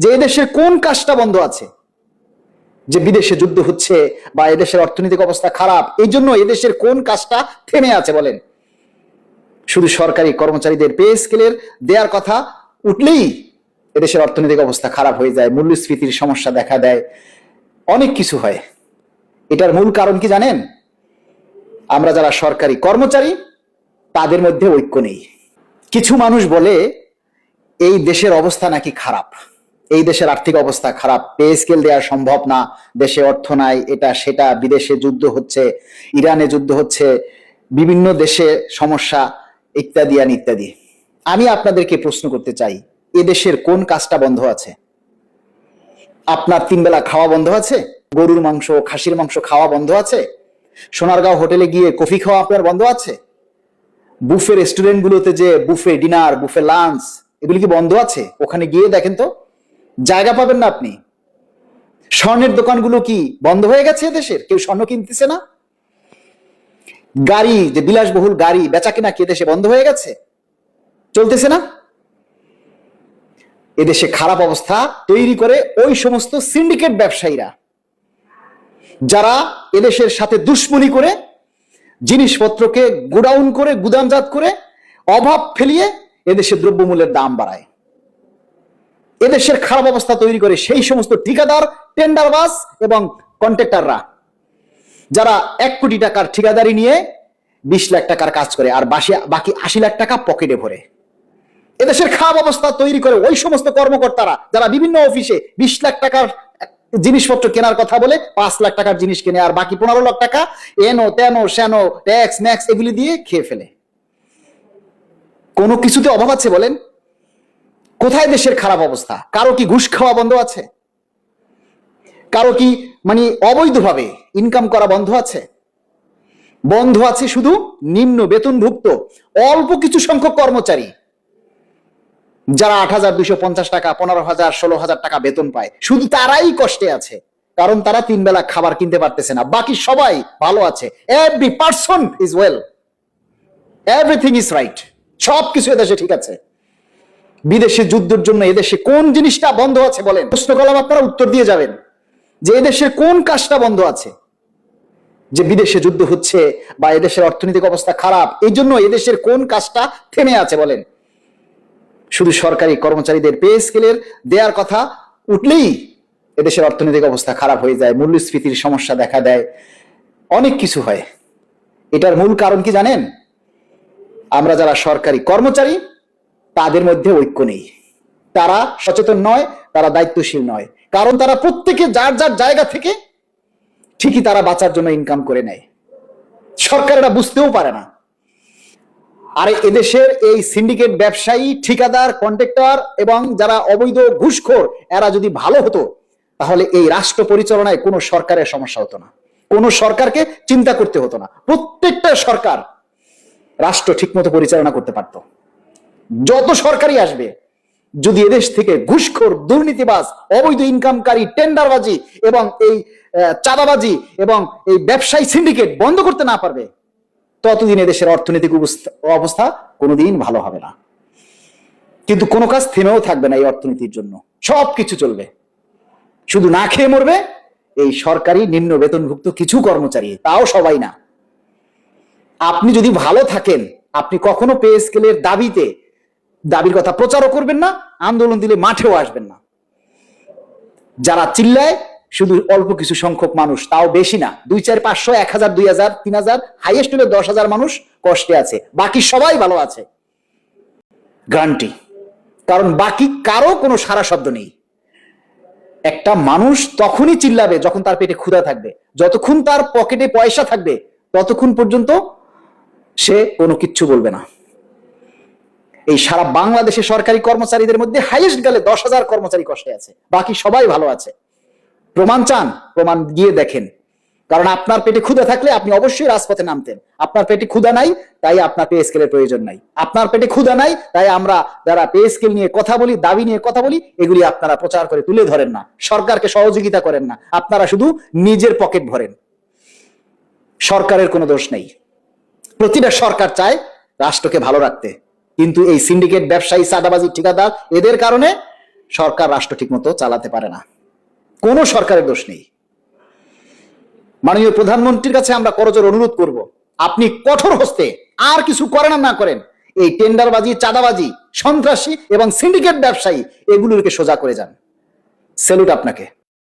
যে এদেশের কোন কাজটা বন্ধ আছে যে বিদেশে যুদ্ধ হচ্ছে বা এদেশের অর্থনৈতিক অবস্থা খারাপ, এই জন্য এদেশের কোন কাজটা থেমে আছে বলেন? শুধু সরকারি কর্মচারীদের পে স্কেলের দেওয়ার কথা উঠলেই এদেশের অর্থনৈতিক অবস্থা খারাপ হয়ে যায়, মূল্যস্ফীতির সমস্যা দেখা দেয়, অনেক কিছু হয়। এটার মূল কারণ কি জানেন? আমরা যারা সরকারি কর্মচারী তাদের মধ্যে ঐক্য নেই। কিছু মানুষ বলে এই দেশের অবস্থা নাকি খারাপ, এই দেশের আর্থিক অবস্থা খারাপ, পে স্কেল দেওয়া সম্ভব না, দেশে অর্থ নাই, এটা সেটা, বিদেশে যুদ্ধ হচ্ছে, ইরানে যুদ্ধ হচ্ছে, বিভিন্ন দেশে সমস্যা, ইত্যাদি ইত্যাদি। আমি আপনাদেরকে প্রশ্ন করতে চাই, এ দেশের কোন কাজটা বন্ধ আছে? আপনার 3 বেলা খাওয়া বন্ধ আছে? গরুর মাংস, খাসির মাংস খাওয়া বন্ধ আছে? সোনারগাঁও হোটেলে গিয়ে কফি খাওয়া আপনার বন্ধ আছে? বুফে রেস্টুরেন্ট গুলোতে যে বুফে ডিনার, বুফে লাঞ্চ, এগুলি কি বন্ধ আছে? ওখানে গিয়ে দেখেন তো, জায়গা পাবেন না আপনি। স্বর্ণের দোকানগুলো কি বন্ধ হয়ে গেছে দেশের? কেউ স্বর্ণ কিনতেছে না? গাড়ি, যে বিলাসবহুল গাড়ি বেচা কিনা কি দেশে বন্ধ হয়ে গেছে? চলতেছে না? এদেশে খারাপ অবস্থা তৈরি করে ওই সমস্ত সিন্ডিকেট ব্যবসায়ীরা, যারা এদেশের সাথে দুশ্মনী করে জিনিসপত্রকে গোডাউন করে, গুদামজাত করে, অভাব ফেলিয়ে এদেশে দ্রব্যমূল্যের দাম বাড়ায়। এদেশের খারাপ অবস্থা তৈরি করে সেই সমস্ত ঠিকাদার, টেন্ডারবাজ এবং কন্ট্রাক্টররা, যারা 1 কোটি টাকার ঠিকাদারি নিয়ে 20 লাখ টাকার কাজ করে আর বাকি 80 লাখ টাকা পকেটে ভরে। এদেশের খারাপ অবস্থা তৈরি করে ওই সমস্ত কর্মকর্তারা, যারা বিভিন্ন অফিসে 20 লাখ টাকার জিনিসপত্র কেনার কথা বলে 5 লাখ টাকার জিনিস কেনে আর বাকি 15 লাখ টাকা এনো তেনো সেনো ট্যাক্স ম্যাক্স এগুলি দিয়ে খেয়ে ফেলে। কোনো কিছুতে অভাব আছে বলেন? কোথায় দেশের খারাপ অবস্থা? কারো কি ঘুষ খাওয়া বন্ধ আছে? কারো কি অবৈধভাবে ইনকাম করা বন্ধ আছে? বন্ধ আছে শুধু নিম্ন বেতনভুক্ত অল্প কিছু সংখ্যক কর্মচারী, যারা 8,250 টাকা, 15,000, 16,000 টাকা বেতন পায়। শুধু তারাই কষ্টে আছে, কারণ তারা 3 বেলা খাবার কিনতে পারতেছে না। বাকি সবাই ভালো আছে। Every person is well, everything is right, সবকিছু এদেশে ঠিক আছে। বিদেশে যুদ্ধের জন্য এদেশে কোন জিনিসটা বন্ধ আছে বলেন? প্রশ্ন করলাম, আপনারা উত্তর দিয়ে যাবেন যে এদেশের কোন কাজটা বন্ধ আছে যে বিদেশে যুদ্ধ হচ্ছে বা এদেশের অর্থনৈতিক অবস্থা খারাপ, এই জন্য এদেশের কোন কাজটা থেমে আছে বলেন? শুধু সরকারি কর্মচারীদের পে স্কেলের দেওয়ার কথা উঠলেই এদেশের অর্থনৈতিক অবস্থা খারাপ হয়ে যায়, মূল্যস্ফীতির সমস্যা দেখা দেয়, অনেক কিছু হয়। এটার মূল কারণ কি জানেন? আমরা যারা সরকারি কর্মচারী তাদের মধ্যে ঐক্য নেই। তারা সচেতন নয়, তারা দায়িত্বশীল নয়, কারণ তারা প্রত্যেকে যার যার জায়গা থেকে ঠিকই তারা বাঁচার জন্য ইনকাম করে নেয়। সরকারেরা বুঝতেও পারে না। আর এদেশের এই সিন্ডিকেট ব্যবসায়ী, ঠিকাদার, কন্ট্রাক্টর এবং যারা অবৈধ ঘুষখোর, এরা যদি ভালো হতো তাহলে এই রাষ্ট্র পরিচালনায় কোনো সরকারের সমস্যা হতো না, কোনো সরকারকে চিন্তা করতে হতো না। প্রত্যেকটা সরকার রাষ্ট্র ঠিকমতো পরিচালনা করতে পারত। যত সরকারই আসবে, যদি এদেশ থেকে ঘুষখোর, দুর্নীতিবাজ, অবৈধ ইনকামকারী, টেন্ডারবাজি এবং এই চাঁদাবাজি এবং এই ব্যবসায়ী সিন্ডিকেট বন্ধ করতে না পারবে, ততদিন এদেশের অর্থনৈতিক অবস্থা কোনোদিন ভালো হবে না। কিন্তু কোনো কাজ থেমেও থাকবে না এই অর্থনীতির জন্য, সবকিছু চলবে। শুধু না খেয়ে মরবে এই সরকারি নিম্ন বেতনভুক্ত কিছু কর্মচারী, তাও সবাই না। আপনি যদি ভালো থাকেন, আপনি কখনো পে স্কেলের দাবির কথা প্রচারও করবেন না, আন্দোলন দিলে মাঠেও আসবেন না। যারা চিল্লায় শুধু অল্প কিছু সংখ্যক মানুষ, তাও বেশি না, 2, 4, 500, 1000, 2000, 3000, হাইয়েস্ট হলে 10,000 মানুষ কষ্টে আছে, বাকি সবাই ভালো আছে, গ্যারান্টি। কারণ বাকি কারো কোনো সারা শব্দ নেই। একটা মানুষ তখনই চিল্লাবে যখন তার পেটে ক্ষুধা থাকবে। যতক্ষণ তার পকেটে পয়সা থাকবে ততক্ষণ পর্যন্ত সে কোনো কিচ্ছু বলবে না। এই সারা বাংলাদেশে সরকারি কর্মচারীদের মধ্যে হাইয়েস্ট গেলে 10,000 কর্মচারী কষ্টে আছে, বাকি সবাই ভালো আছে। প্রমাণ চান? প্রমাণ গিয়ে দেখেন। কারণ আপনার পেটে ক্ষুধা থাকলে আপনি অবশ্যই রাজপথে নামতেন। আপনার পেটে ক্ষুধা নাই, তাই আপনার পে স্কেলের প্রয়োজন নাই। আপনার পেটে ক্ষুধা নাই, তাই আমরা যারা পে স্কেল নিয়ে কথা বলি, দাবি নিয়ে কথা বলি, এগুলি আপনারা প্রচার করে তুলে ধরেন না, সরকারকে সহযোগিতা করেন না, আপনারা শুধু নিজের পকেট ভরেন। সরকারের কোনো দোষ নেই। প্রতিটা সরকার চায় রাষ্ট্রকে ভালো রাখতে, কিন্তু এই সিন্ডিকেট ব্যবসায়ী, চাঁদাবাজি, ঠিকাদার, এদের কারণে সরকার রাষ্ট্র ঠিক মতো চালাতে পারে না। কোনো সরকারের দোষ নেই। মাননীয় প্রধানমন্ত্রীর কাছে আমরা করজোর অনুরোধ করব, আপনি কঠোর হস্তে আর কিছু করেন আর না করেন, এই টেন্ডারবাজি, চাঁদাবাজি, সন্ত্রাসী এবং সিন্ডিকেট ব্যবসায়ী এগুলোকে সোজা করে যান। স্যালুট আপনাকে।